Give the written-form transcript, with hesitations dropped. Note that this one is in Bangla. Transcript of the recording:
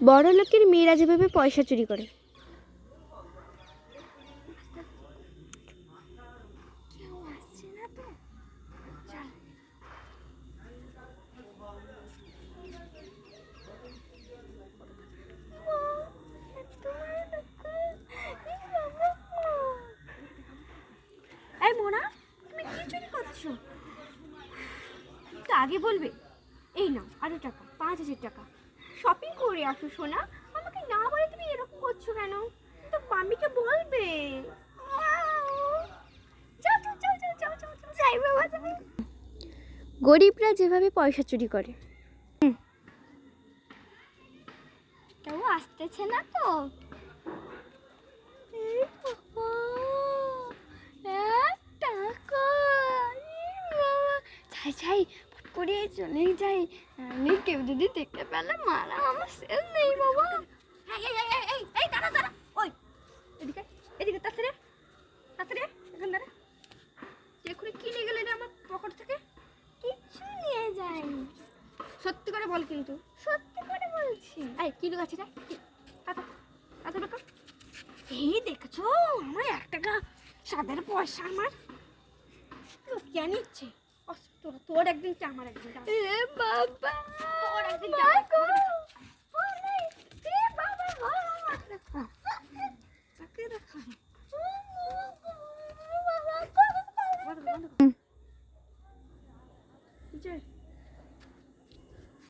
বড় লোকের মেয়েরা যেভাবে পয়সা চুরি করে। এই মোনা, তুমি কি চুরি করছো? তো আগে বলবে। এই নাও আরো টাকা, 5,000 টাকা। শপিং করে আসো সোনা। আমাকে না বলে তুমি এরকম করছো কেন? তো মাম্মিকে বলবে। যাও যাও যাও যাও যাও যাও যাও। যাই বাবা তুমি। গরিবরা যেভাবে পয়সা চুরি করে। কেউ আসতেছে না তো? এই বাবা, 1 টাকা। বাবা, যাই যাই, ফট করে চলে যাই। আমি কেউ যদি দেখতে পেলে মারা আমার শেষ নেই বাবা। এই এই এই এই এই দাঁড়া দাঁড়া। ওই এদিকে এদিকে, তাড়াতাড়ি তাড়াতাড়ি, এখান দাঁড়া। এক্ষুনি কি নিয়ে গেলে রে আমার পকেট থেকে? কিচ্ছু নিয়ে যাইনি। সত্যি করে বল কিন্তু। সত্যি করে বলছি। এই কি লুকাচ্ছি রে? এই দেখছো আমার 1 টাকা সাদের পয়সা আমার কে নিচ্ছে? তোর একদিন আমার একদিন। এ বাবা, তোর একদিন